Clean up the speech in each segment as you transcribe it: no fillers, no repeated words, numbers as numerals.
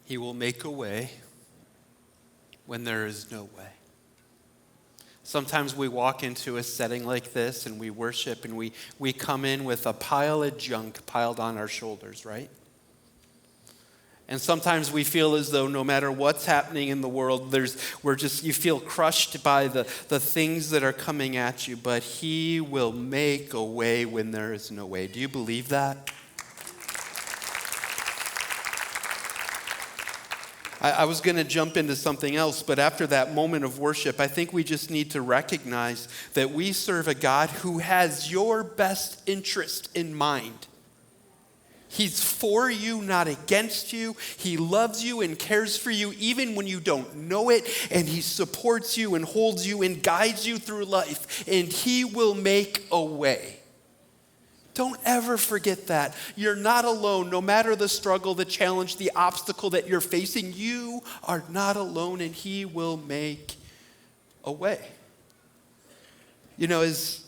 He will make a way when there is no way. Sometimes we walk into a setting like this and we worship and we come in with a pile of junk piled on our shoulders, right? And sometimes we feel as though no matter what's happening in the world, you feel crushed by the things that are coming at you, but he will make a way when there is no way. Do you believe that? I was going to jump into something else, but after that moment of worship, I think we just need to recognize that we serve a God who has your best interest in mind. He's for you, not against you. He loves you and cares for you even when you don't know it, and he supports you and holds you and guides you through life, and he will make a way. Don't ever forget that. You're not alone. No matter the struggle, the challenge, the obstacle that you're facing, you are not alone, and he will make a way. You know, as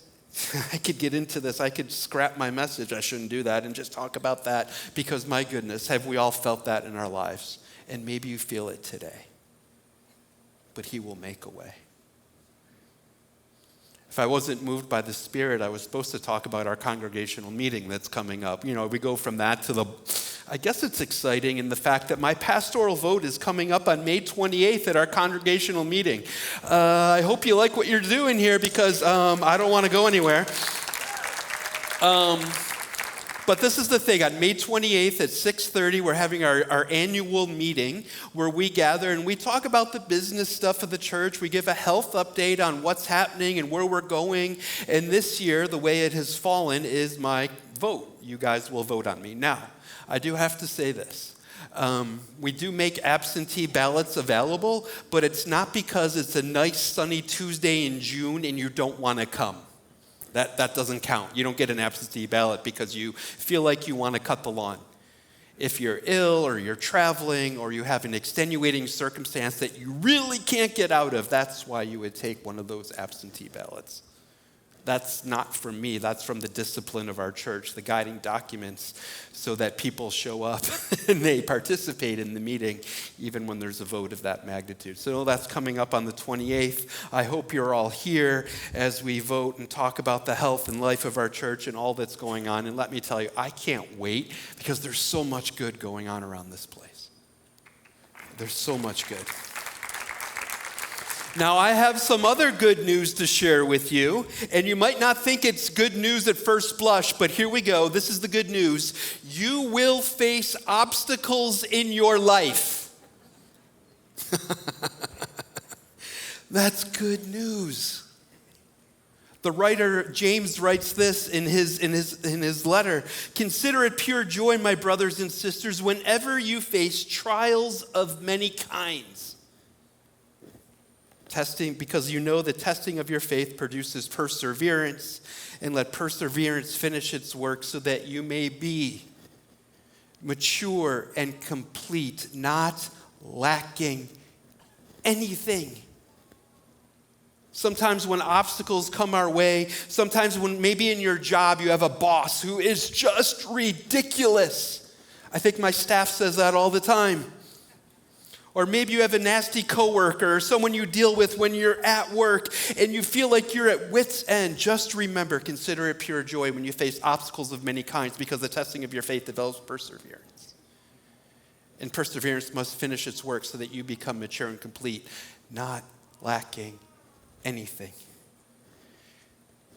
I could get into this, I could scrap my message. I shouldn't do that and just talk about that because, my goodness, have we all felt that in our lives? And maybe you feel it today. But he will make a way. If I wasn't moved by the Spirit, I was supposed to talk about our congregational meeting that's coming up. You know, we go from that to I guess it's exciting in the fact that my pastoral vote is coming up on May 28th at our congregational meeting. I hope you like what you're doing here because I don't want to go anywhere. But this is the thing. On May 28th at 6:30, we're having our annual meeting where we gather and we talk about the business stuff of the church. We give a health update on what's happening and where we're going. And this year, the way it has fallen is my vote. You guys will vote on me. Now, I do have to say this. We do make absentee ballots available, but it's not because it's a nice sunny Tuesday in June and you don't want to come. That doesn't count. You don't get an absentee ballot because you feel like you want to cut the lawn. If you're ill or you're traveling or you have an extenuating circumstance that you really can't get out of, that's why you would take one of those absentee ballots. That's not from me. That's from the discipline of our church, the guiding documents, so that people show up and they participate in the meeting, even when there's a vote of that magnitude. So that's coming up on the 28th. I hope you're all here as we vote and talk about the health and life of our church and all that's going on. And let me tell you, I can't wait because there's so much good going on around this place. There's so much good. Now, I have some other good news to share with you, and you might not think it's good news at first blush, but here we go. This is the good news. You will face obstacles in your life. That's good news. The writer James writes this in his letter. Consider it pure joy, my brothers and sisters, whenever you face trials of many kinds. Testing, because you know the testing of your faith produces perseverance, and let perseverance finish its work so that you may be mature and complete, not lacking anything. Sometimes when obstacles come our way, sometimes when maybe in your job you have a boss who is just ridiculous. I think my staff says that all the time. Or maybe you have a nasty coworker or someone you deal with when you're at work and you feel like you're at wit's end. Just remember, consider it pure joy when you face obstacles of many kinds because the testing of your faith develops perseverance. And perseverance must finish its work so that you become mature and complete, not lacking anything.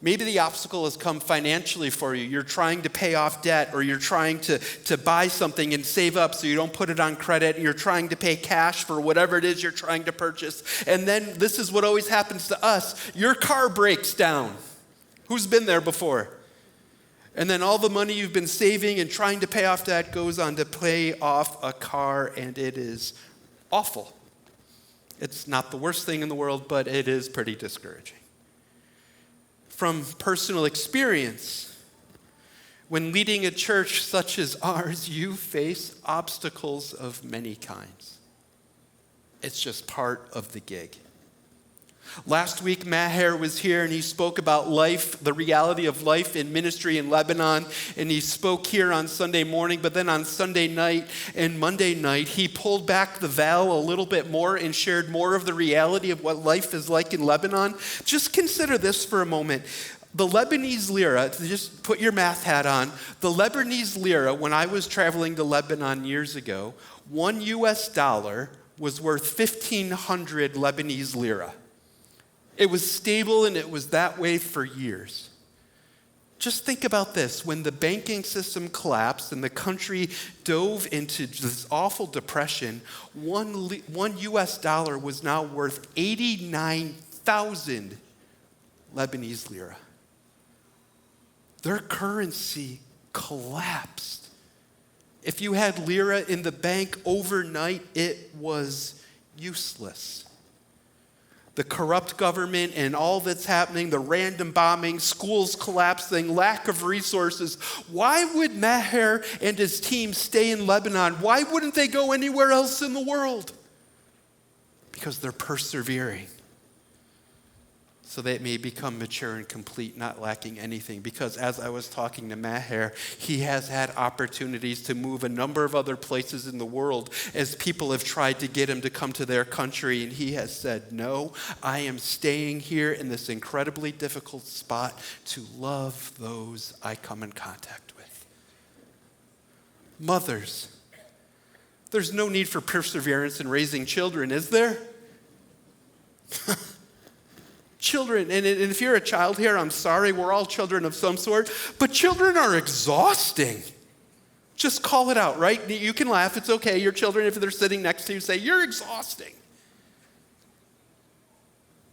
Maybe the obstacle has come financially for you. You're trying to pay off debt, or you're trying to buy something and save up so you don't put it on credit, and you're trying to pay cash for whatever it is you're trying to purchase. And then this is what always happens to us. Your car breaks down. Who's been there before? And then all the money you've been saving and trying to pay off debt goes on to pay off a car, and it is awful. It's not the worst thing in the world, but it is pretty discouraging. From personal experience, when leading a church such as ours, you face obstacles of many kinds. It's just part of the gig. Last week, Maher was here and he spoke about life, the reality of life in ministry in Lebanon. And he spoke here on Sunday morning, but then on Sunday night and Monday night, he pulled back the veil a little bit more and shared more of the reality of what life is like in Lebanon. Just consider this for a moment. The Lebanese lira, just put your math hat on, the Lebanese lira, when I was traveling to Lebanon years ago, $1 was worth 1,500 Lebanese lira. It was stable and it was that way for years. Just think about this. When the banking system collapsed and the country dove into this awful depression, one US dollar was now worth 89,000 Lebanese lira. Their currency collapsed. If you had lira in the bank overnight, it was useless. The corrupt government and all that's happening, the random bombing, schools collapsing, lack of resources. Why would Maher and his team stay in Lebanon? Why wouldn't they go anywhere else in the world? Because they're persevering, so they may become mature and complete, not lacking anything. Because as I was talking to Maher, he has had opportunities to move a number of other places in the world as people have tried to get him to come to their country. And he has said, no, I am staying here in this incredibly difficult spot to love those I come in contact with. Mothers, there's no need for perseverance in raising children, is there? Children, and if you're a child here, I'm sorry, we're all children of some sort, but children are exhausting. Just call it out, right? You can laugh, it's okay. Your children, if they're sitting next to you, say, you're exhausting.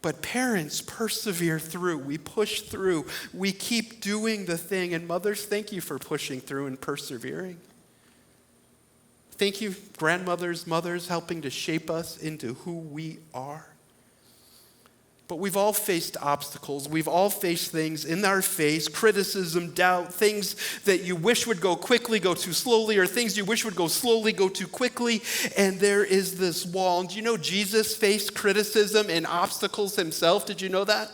But parents persevere through. We push through. We keep doing the thing. And mothers, thank you for pushing through and persevering. Thank you, grandmothers, mothers, helping to shape us into who we are. But we've all faced obstacles. We've all faced things in our face, criticism, doubt, things that you wish would go quickly, go too slowly, or things you wish would go slowly, go too quickly. And there is this wall. And do you know Jesus faced criticism and obstacles himself? Did you know that?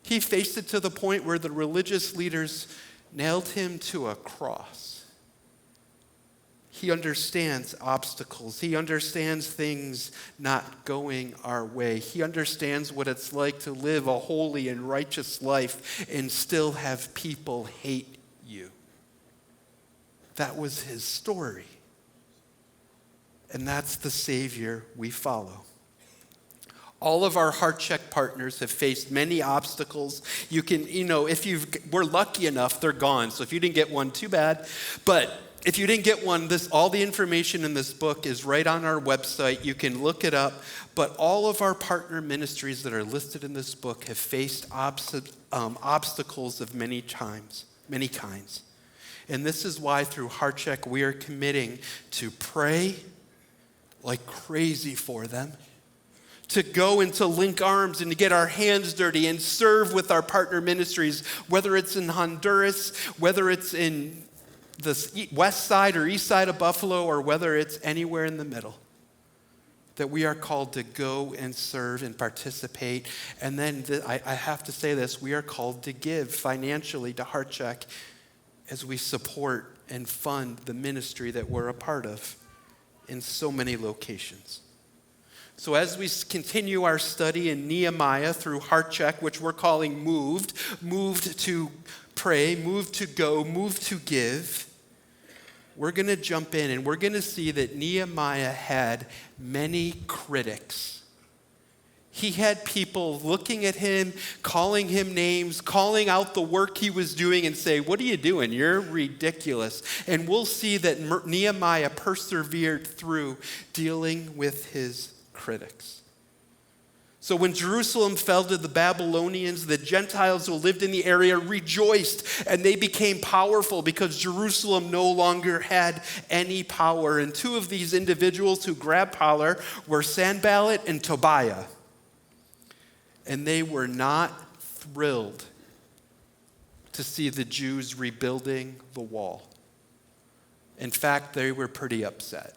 He faced it to the point where the religious leaders nailed him to a cross. He understands obstacles. He understands things not going our way. He understands what it's like to live a holy and righteous life and still have people hate you. That was his story. And that's the Savior we follow. All of our Heart Check partners have faced many obstacles. You can, if we're lucky enough, they're gone. So if you didn't get one, too bad. But if you didn't get one, all the information in this book is right on our website. You can look it up. But all of our partner ministries that are listed in this book have faced obstacles of many kinds. And this is why through Heart Check we are committing to pray like crazy for them, to go and to link arms and to get our hands dirty and serve with our partner ministries, whether it's in Honduras, whether it's in the west side or east side of Buffalo, or whether it's anywhere in the middle, that we are called to go and serve and participate. And then I have to say this, we are called to give financially to Heart Check as we support and fund the ministry that we're a part of in so many locations. So as we continue our study in Nehemiah through Heart Check, which we're calling moved to pray, moved to go, moved to give, we're going to jump in and we're going to see that Nehemiah had many critics. He had people looking at him, calling him names, calling out the work he was doing and say, what are you doing? You're ridiculous. And we'll see that Nehemiah persevered through dealing with his critics. So when Jerusalem fell to the Babylonians, the Gentiles who lived in the area rejoiced and they became powerful because Jerusalem no longer had any power. And two of these individuals who grabbed power were Sanballat and Tobiah. And they were not thrilled to see the Jews rebuilding the wall. In fact, they were pretty upset.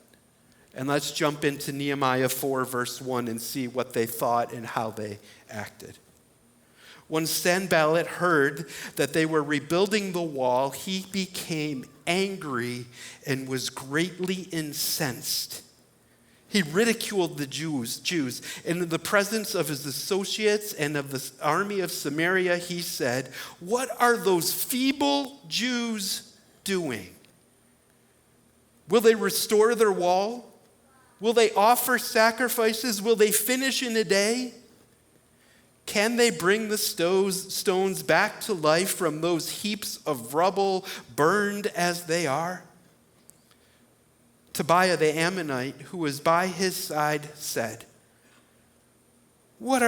And let's jump into Nehemiah 4, verse 1 and see what they thought and how they acted. When Sanballat heard that they were rebuilding the wall, he became angry and was greatly incensed. He ridiculed the Jews, and in the presence of his associates and of the army of Samaria, he said, "What are those feeble Jews doing? Will they restore their wall? Will they offer sacrifices? Will they finish in a day? Can they bring the stones back to life from those heaps of rubble, burned as they are?" Tobiah the Ammonite, who was by his side, said, what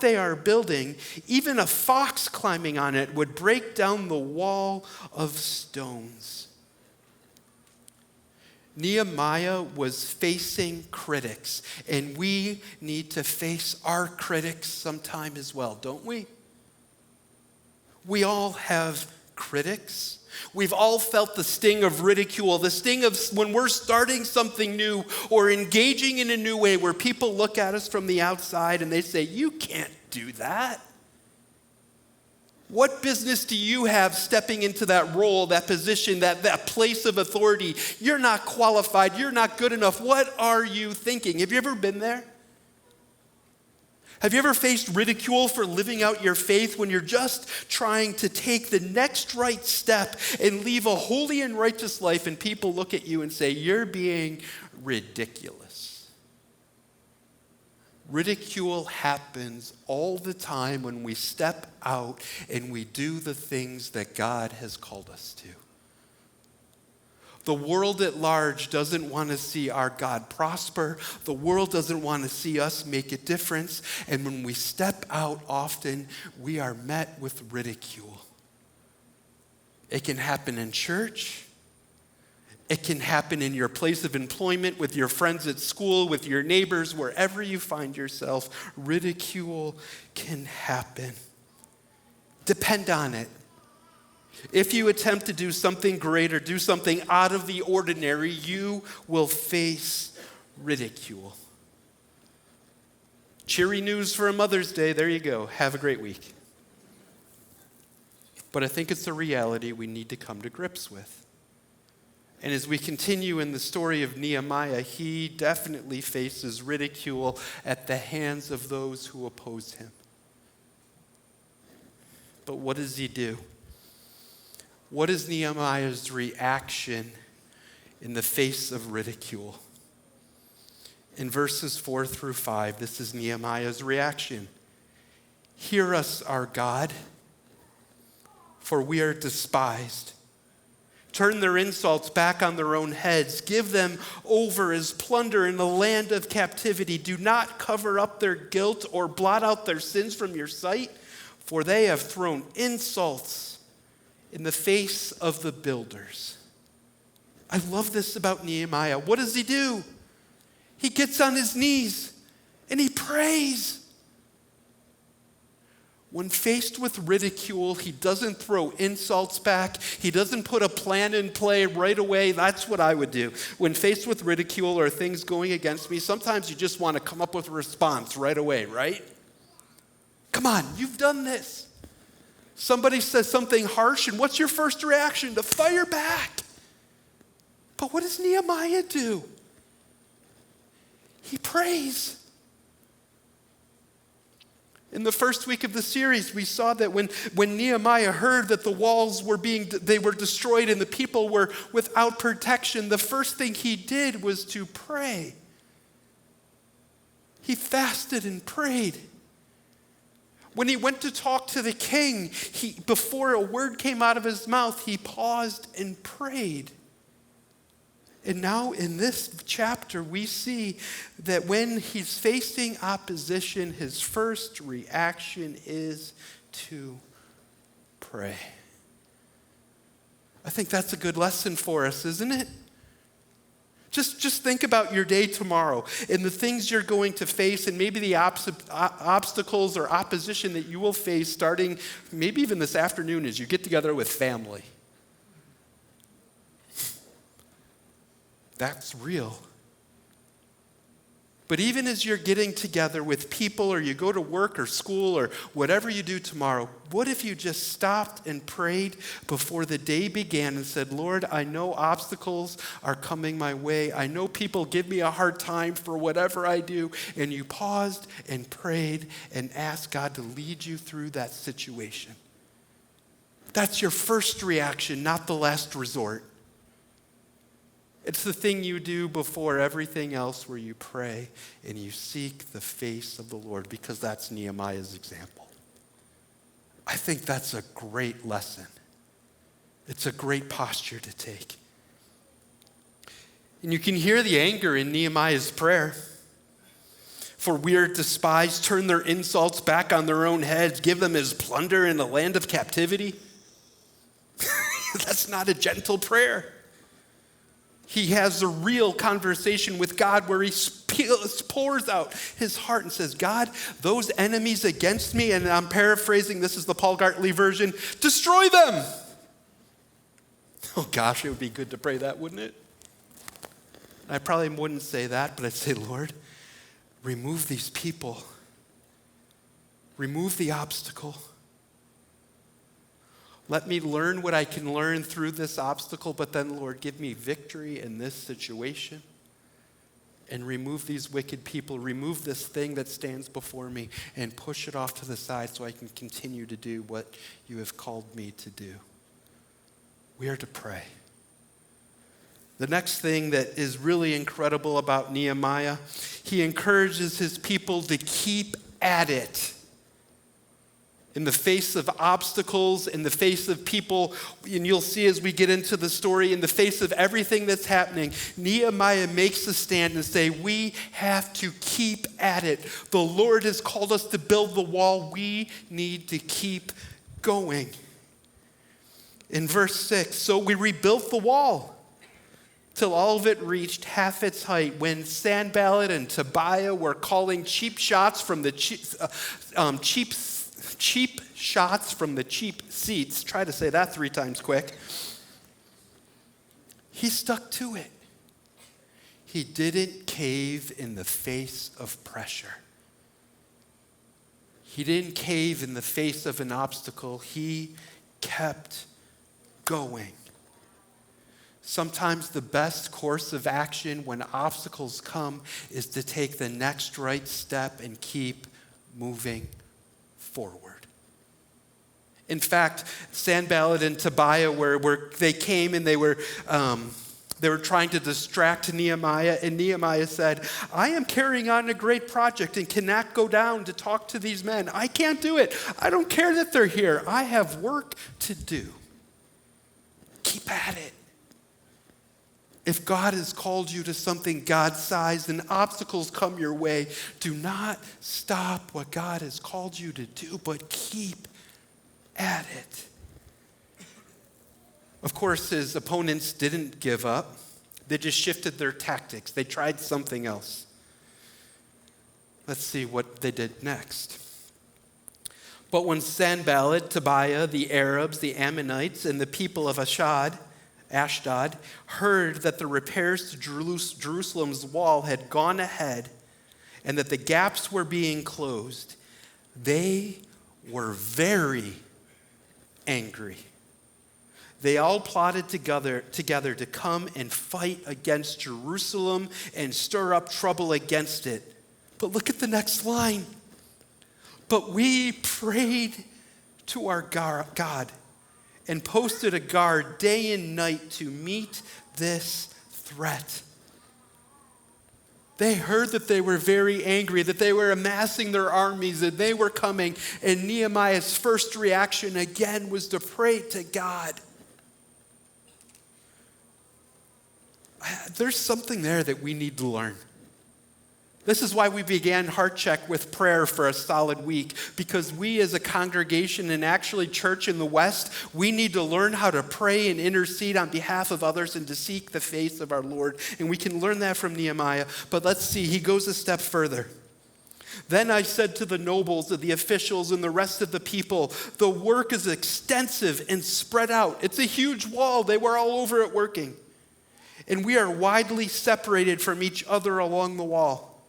they are building, even a fox climbing on it would break down the wall of stones. Nehemiah was facing critics, and we need to face our critics sometime as well, don't we? We all have critics. We've all felt the sting of ridicule, the sting of when we're starting something new or engaging in a new way where people look at us from the outside and they say, "You can't do that." What business do you have stepping into that role, that position, that place of authority? You're not qualified. You're not good enough. What are you thinking? Have you ever been there? Have you ever faced ridicule for living out your faith when you're just trying to take the next right step and leave a holy and righteous life, and people look at you and say, "You're being ridiculous"? Ridicule happens all the time when we step out and we do the things that God has called us to. The world at large doesn't want to see our God prosper. The world doesn't want to see us make a difference. And when we step out often, we are met with ridicule. It can happen in church. It can happen in your place of employment, with your friends at school, with your neighbors, wherever you find yourself. Ridicule can happen. Depend on it. If you attempt to do something great or do something out of the ordinary, you will face ridicule. Cheery news for a Mother's Day. There you go. Have a great week. But I think it's a reality we need to come to grips with. And as we continue in the story of Nehemiah, he definitely faces ridicule at the hands of those who oppose him. But what does he do? What is Nehemiah's reaction in the face of ridicule? In verses 4 through 5, this is Nehemiah's reaction. "Hear us, our God, for we are despised. Turn their insults back on their own heads. Give them over as plunder in the land of captivity. Do not cover up their guilt or blot out their sins from your sight, for they have thrown insults in the face of the builders." I love this about Nehemiah. What does he do? He gets on his knees and he prays. When faced with ridicule, he doesn't throw insults back. He doesn't put a plan in play right away. That's what I would do. When faced with ridicule or things going against me, sometimes you just want to come up with a response right away, right? Come on, you've done this. Somebody says something harsh, and what's your first reaction? To fire back. But what does Nehemiah do? He prays. In the first week of the series, we saw that when Nehemiah heard that the walls were destroyed and the people were without protection, the first thing he did was to pray. He fasted and prayed. When he went to talk to the king, before a word came out of his mouth, he paused and prayed. And now in this chapter, we see that when he's facing opposition, his first reaction is to pray. I think that's a good lesson for us, isn't it? Just think about your day tomorrow and the things you're going to face, and maybe the obstacles or opposition that you will face starting maybe even this afternoon as you get together with family. That's real. But even as you're getting together with people, or you go to work or school or whatever you do tomorrow, what if you just stopped and prayed before the day began and said, Lord, I know obstacles are coming my way. I know people give me a hard time for whatever I do. And you paused and prayed and asked God to lead you through that situation. That's your first reaction, not the last resort. It's the thing you do before everything else, where you pray and you seek the face of the Lord, because that's Nehemiah's example. I think that's a great lesson. It's a great posture to take. And you can hear the anger in Nehemiah's prayer. For we are despised, turn their insults back on their own heads, give them as plunder in the land of captivity. That's not a gentle prayer. He has a real conversation with God where he pours out his heart and says, God, those enemies against me, and I'm paraphrasing, this is the Paul Gartley version, destroy them. Oh gosh, it would be good to pray that, wouldn't it? I probably wouldn't say that, but I'd say, Lord, remove these people. Remove the obstacle. Let me learn what I can learn through this obstacle, but then, Lord, give me victory in this situation. And remove these wicked people. Remove this thing that stands before me and push it off to the side so I can continue to do what you have called me to do. We are to pray. The next thing that is really incredible about Nehemiah, he encourages his people to keep at it. In the face of obstacles, in the face of people, and you'll see as we get into the story, in the face of everything that's happening, Nehemiah makes a stand and say, we have to keep at it. The Lord has called us to build the wall. We need to keep going. In verse 6, so we rebuilt the wall till all of it reached half its height, when Sanballat and Tobiah were calling cheap shots from the cheap shots from the cheap seats. Try to say that 3 times quick. He stuck to it. He didn't cave in the face of pressure. He didn't cave in the face of an obstacle. He kept going. Sometimes the best course of action when obstacles come is to take the next right step and keep moving forward. In fact, Sanballat and Tobiah they came and they were trying to distract Nehemiah, and Nehemiah said, I am carrying on a great project and cannot go down to talk to these men. I can't do it. I don't care that they're here. I have work to do. Keep at it. If God has called you to something God-sized and obstacles come your way, do not stop what God has called you to do, but keep at it. Of course, his opponents didn't give up. They just shifted their tactics. They tried something else. Let's see what they did next. But when Sanballat, Tobiah, the Arabs, the Ammonites, and the people of Ashdod, heard that the repairs to Jerusalem's wall had gone ahead and that the gaps were being closed, they were very angry. They all plotted together to come and fight against Jerusalem and stir up trouble against it. But look at the next line. But we prayed to our God and posted a guard day and night to meet this threat. They heard that they were very angry, that they were amassing their armies, that they were coming, and Nehemiah's first reaction again was to pray to God. There's something there that we need to learn. This is why we began Heart Check with prayer for a solid week, because we as a congregation and actually church in the West, we need to learn how to pray and intercede on behalf of others and to seek the face of our Lord. And we can learn that from Nehemiah. But let's see, he goes a step further. Then I said to the nobles, the officials, and the rest of the people, the work is extensive and spread out. It's a huge wall. They were all over it working. and we are widely separated from each other along the wall.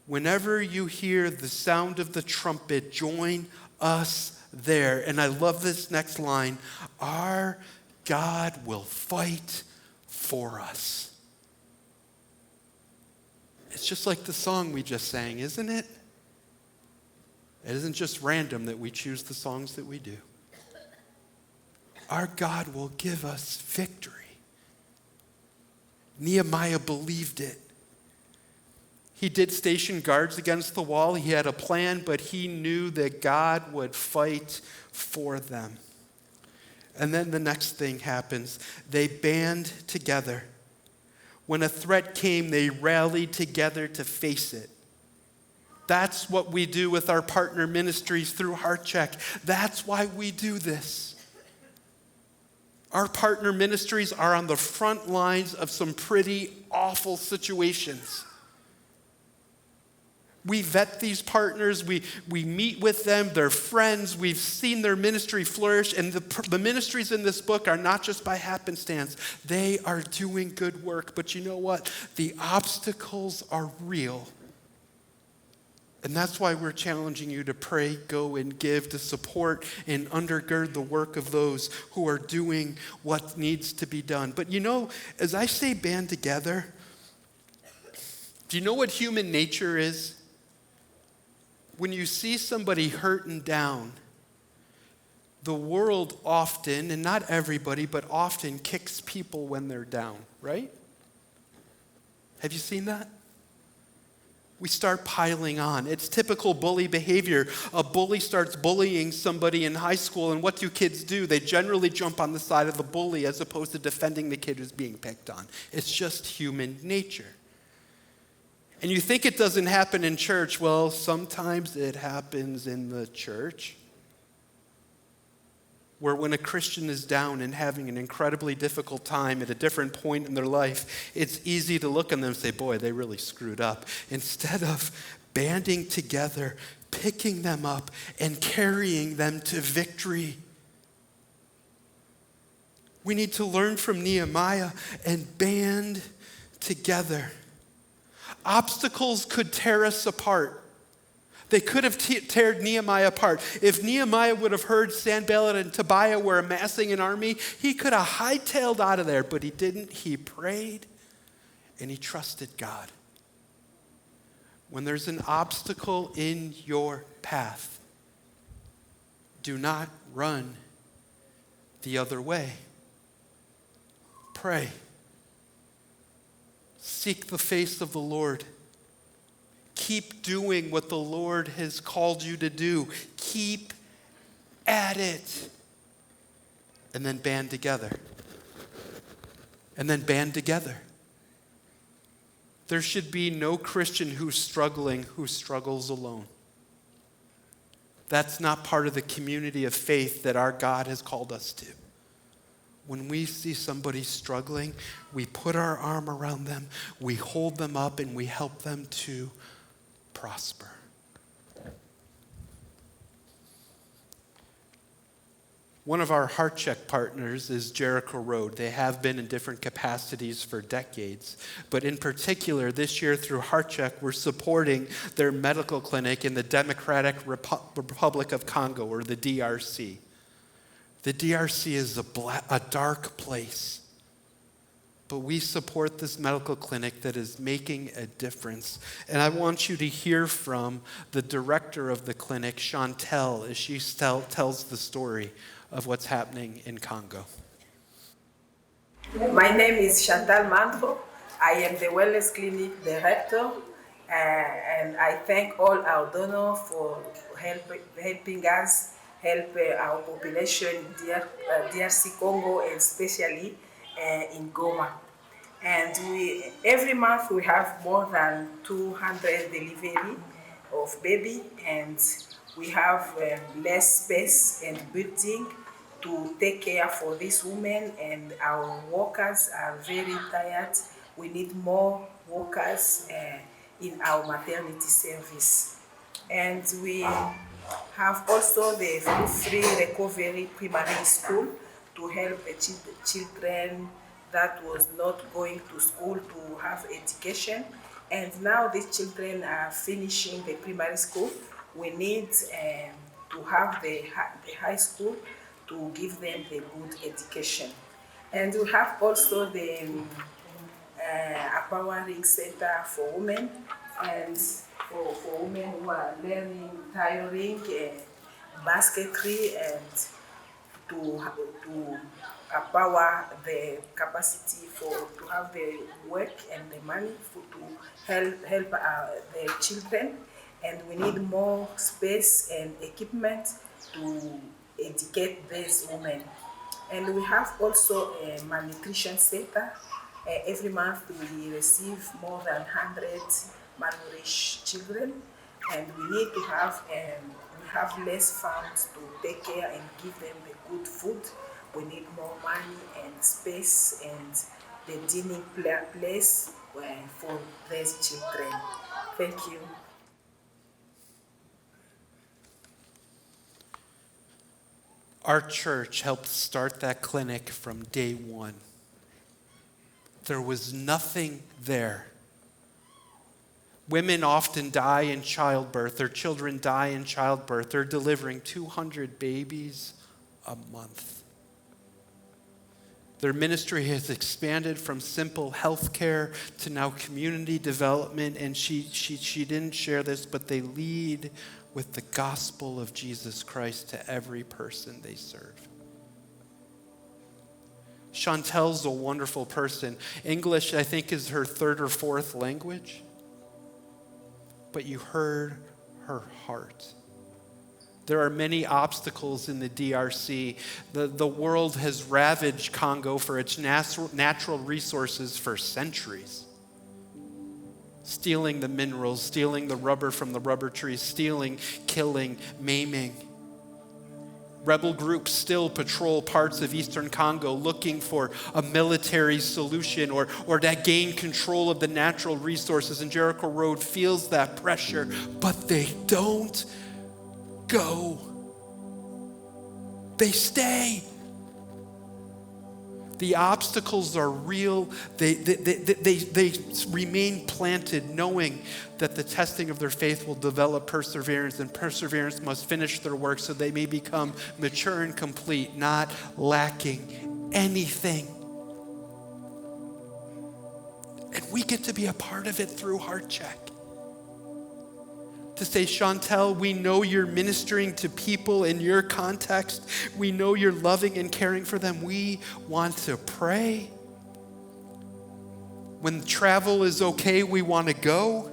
Whenever you hear the sound of the trumpet, join us there. And I love this next line. Our God will fight for us. It's just like the song we just sang, isn't it? It isn't just random that we choose the songs that we do. Our God will give us victory. Nehemiah believed it. He did station guards against the wall. He had a plan, but he knew that God would fight for them. And then the next thing happens. They band together. When a threat came, they rallied together to face it. That's what we do with our partner ministries through Heart Check. That's why we do this. Our partner ministries are on the front lines of some pretty awful situations. We vet these partners, we meet with them, they're friends, we've seen their ministry flourish, and the ministries in this book are not just by happenstance. They are doing good work, but you know what? The obstacles are real. And that's why we're challenging you to pray, go, and give, to support and undergird the work of those who are doing what needs to be done. But you know, as I say band together, do you know what human nature is? When you see somebody hurt and down, the world often, and not everybody, but often kicks people when they're down, right? Have you seen that? We start piling on. It's typical bully behavior. A bully starts bullying somebody in high school, and what do kids do? They generally jump on the side of the bully as opposed to defending the kid who's being picked on. It's just human nature. And you think it doesn't happen in church. Well, sometimes it happens in the church, where when a Christian is down and having an incredibly difficult time at a different point in their life, it's easy to look on them and say, boy, they really screwed up. Instead of banding together, picking them up, and carrying them to victory. We need to learn from Nehemiah and band together. Obstacles could tear us apart. They could have teared Nehemiah apart. If Nehemiah would have heard Sanballat and Tobiah were amassing an army, he could have hightailed out of there, but he didn't. He prayed and he trusted God. When there's an obstacle in your path, do not run the other way. Pray. Seek the face of the Lord. Keep doing what the Lord has called you to do. Keep at it. And then band together. And then band together. There should be no Christian who's struggling who struggles alone. That's not part of the community of faith that our God has called us to. When we see somebody struggling, we put our arm around them, we hold them up, and we help them to prosper. One of our Heart Check partners is Jericho Road. They have been in different capacities for decades. But in particular, this year through Heart Check, we're supporting their medical clinic in the Democratic Republic of Congo, or the DRC. The DRC is a dark place. But we support this medical clinic that is making a difference. And I want you to hear from the director of the clinic, Chantel, as she tells the story of what's happening in Congo. My name is Chantal Mandro. I am the Wellness Clinic Director, and I thank all our donors for helping us help our population in DRC Congo, and especially in Goma. And every month we have more than 200 delivery of baby, and we have less space and building to take care for these women, and our workers are very tired. We need more workers in our maternity service. And we have also the free recovery primary school to help children that was not going to school to have education. And now these children are finishing the primary school. We need to have the high school to give them the good education. And we have also the empowering center for women, and for women who are learning tailoring and basketry, and to empower the capacity for to have the work and the money to help the children. And we need more space and equipment to educate these women. And we have also a malnutrition center. Every month we receive more than 100 malnourished children, and we need to have we have less funds to take care and give them the good food. We need more money and space and the dining place for these children. Thank you. Our church helped start that clinic from day one. There was nothing there. Women often die in childbirth. Their children die in childbirth. They're delivering 200 babies a month. Their ministry has expanded from simple health care to now community development. And she didn't share this, but they lead with the gospel of Jesus Christ to every person they serve. Chantel's a wonderful person. English, I think, is her third or fourth language. But you heard her heart. There are many obstacles in the DRC. The world has ravaged Congo for its natural resources for centuries. Stealing the minerals, stealing the rubber from the rubber trees, stealing, killing, maiming. Rebel groups still patrol parts of eastern Congo looking for a military solution or to gain control of the natural resources. And Jericho Road feels that pressure, but they don't go. They stay. The obstacles are real. They remain planted, knowing that the testing of their faith will develop perseverance, and perseverance must finish their work so they may become mature and complete, not lacking anything. And we get to be a part of it through Heart Check. To say, Chantel, we know you're ministering to people in your context. We know you're loving and caring for them. We want to pray. When travel is okay, we want to go.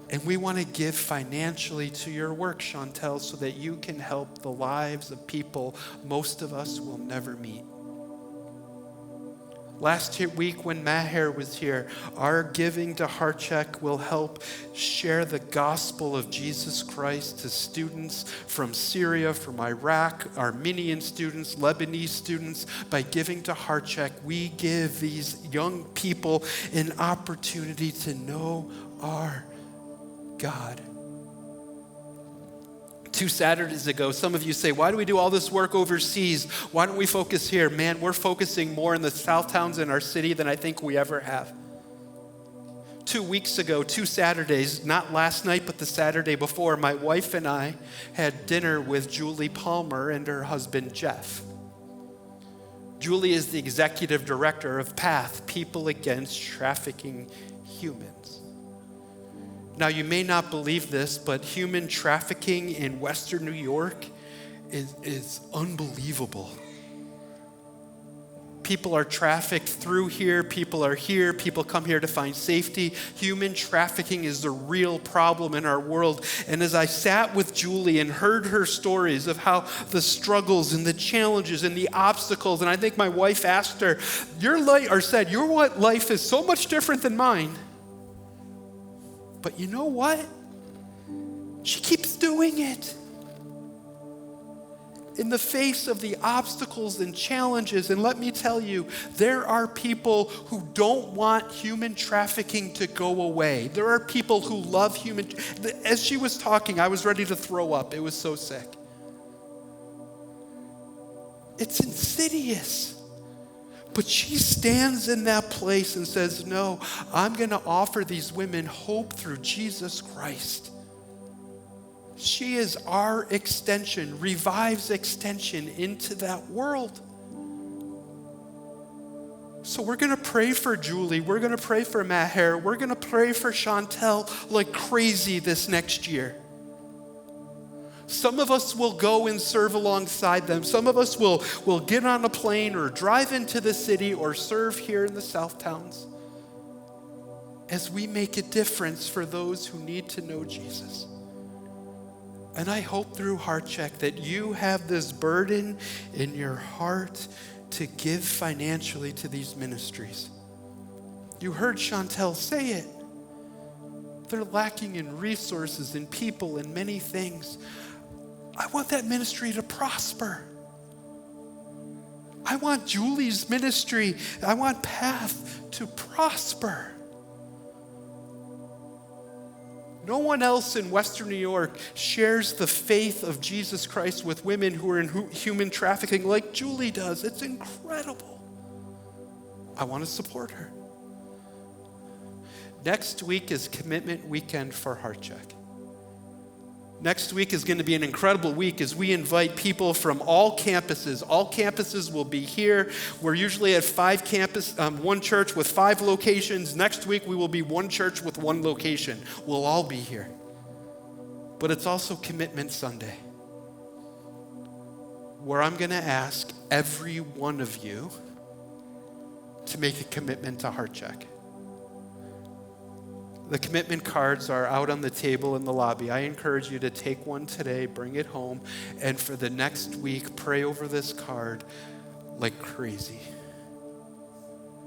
And we want to give financially to your work, Chantel, so that you can help the lives of people most of us will never meet. Last week when Maher was here, our giving to Heart Check will help share the gospel of Jesus Christ to students from Syria, from Iraq, Armenian students, Lebanese students. By giving to Heart Check, we give these young people an opportunity to know our God. 2 Saturdays ago, some of you say, why do we do all this work overseas? Why don't we focus here? Man, we're focusing more in the south towns in our city than I think we ever have. 2 weeks ago, 2 Saturdays, not last night, but the Saturday before, my wife and I had dinner with Julie Palmer and her husband, Jeff. Julie is the executive director of PATH, People Against Trafficking Humans. Now, you may not believe this, but human trafficking in Western New York is unbelievable. People are trafficked through here. People are here. People come here to find safety. Human trafficking is the real problem in our world. And as I sat with Julie and heard her stories of how the struggles and the challenges and the obstacles, and I think my wife asked her, your life is so much different than mine. But you know what? She keeps doing it. In the face of the obstacles and challenges, and let me tell you, there are people who don't want human trafficking to go away. There are people who love as she was talking, I was ready to throw up. It was so sick. It's insidious. But she stands in that place and says, no, I'm going to offer these women hope through Jesus Christ. She is our extension, Revive's extension into that world. So we're going to pray for Julie. We're going to pray for Maher. We're going to pray for Chantel like crazy this next year. Some of us will go and serve alongside them. Some of us will get on a plane or drive into the city or serve here in the South Towns as we make a difference for those who need to know Jesus. And I hope through Heart Check that you have this burden in your heart to give financially to these ministries. You heard Chantel say it. They're lacking in resources and people and many things. I want that ministry to prosper. I want Julie's ministry, I want Path to prosper. No one else in Western New York shares the faith of Jesus Christ with women who are in human trafficking like Julie does. It's incredible. I want to support her. Next week is commitment weekend for Heart Check. Next week is going to be an incredible week as we invite people from all campuses. All campuses will be here. We're usually at one church with 5 locations. Next week we will be one church with 1 location. We'll all be here. But it's also Commitment Sunday, where I'm going to ask every one of you to make a commitment to Heart Check. The commitment cards are out on the table in the lobby. I encourage you to take one today, bring it home, and for the next week, pray over this card like crazy.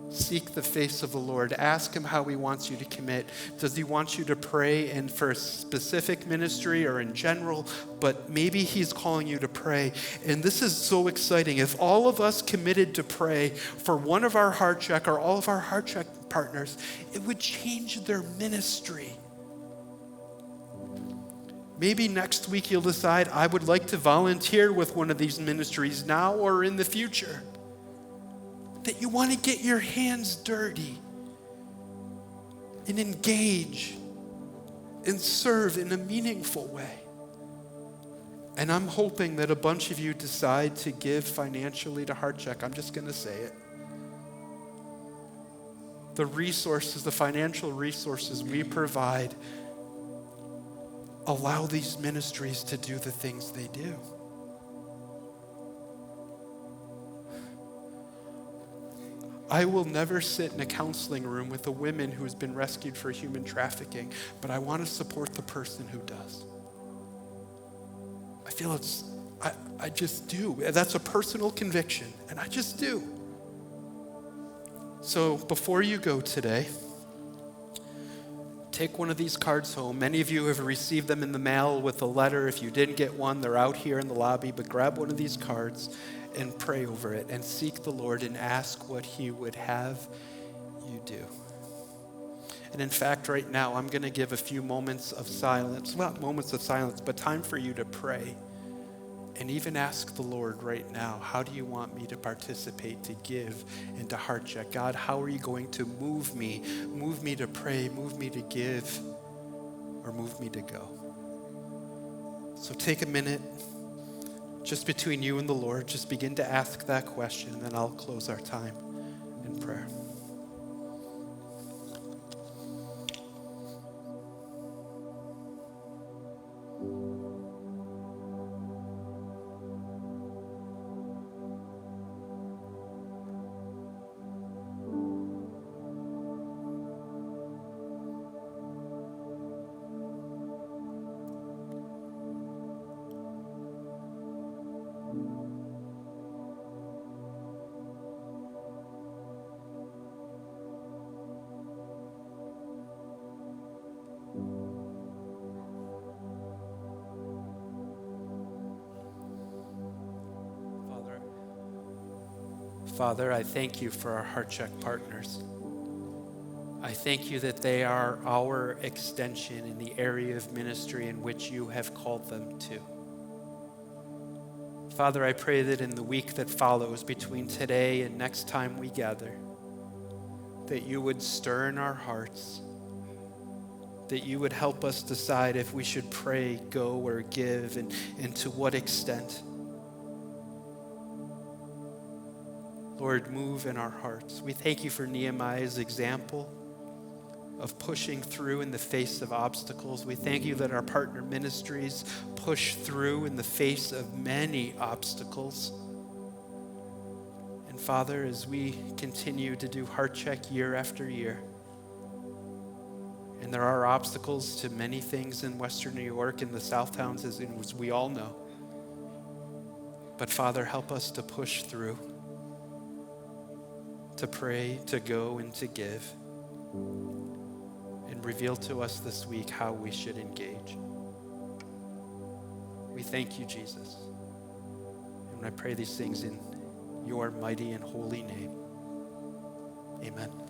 Seek the face of the Lord. Ask him how he wants you to commit. Does he want you to pray and for a specific ministry or in general? But maybe he's calling you to pray. And this is so exciting. If all of us committed to pray for one of our Heart Check or all of our Heart Check partners, it would change their ministry. Maybe next week you'll decide, I would like to volunteer with one of these ministries now or in the future. That you want to get your hands dirty and engage and serve in a meaningful way. And I'm hoping that a bunch of you decide to give financially to Heart Check. I'm just going to say it. The resources, the financial resources we provide allow these ministries to do the things they do. I will never sit in a counseling room with a woman who's been rescued for human trafficking, but I want to support the person who does. I feel I just do. That's a personal conviction, and I just do. So before you go today, take one of these cards home. Many of you have received them in the mail with a letter. If you didn't get one, they're out here in the lobby, but grab one of these cards and pray over it and seek the Lord and ask what he would have you do. And in fact, right now, I'm going to give a few moments of silence, not moments of silence, but time for you to pray and even ask the Lord right now, how do you want me to participate, to give, and to Heart Check? God, how are you going to move me? Move me to pray, move me to give, or move me to go? So take a minute, just between you and the Lord, just begin to ask that question, and then I'll close our time in prayer. Father, I thank you for our Heart Check partners. I thank you that they are our extension in the area of ministry in which you have called them to. Father, I pray that in the week that follows between today and next time we gather, that you would stir in our hearts, that you would help us decide if we should pray, go, or give, and to what extent. Lord, move in our hearts. We thank you for Nehemiah's example of pushing through in the face of obstacles. We thank you that our partner ministries push through in the face of many obstacles. And Father, as we continue to do heart check year after year, and there are obstacles to many things in Western New York and the South Towns, as we all know. But Father, help us to push through, to pray, to go, and to give. And reveal to us this week how we should engage. We thank you, Jesus. And I pray these things in your mighty and holy name. Amen.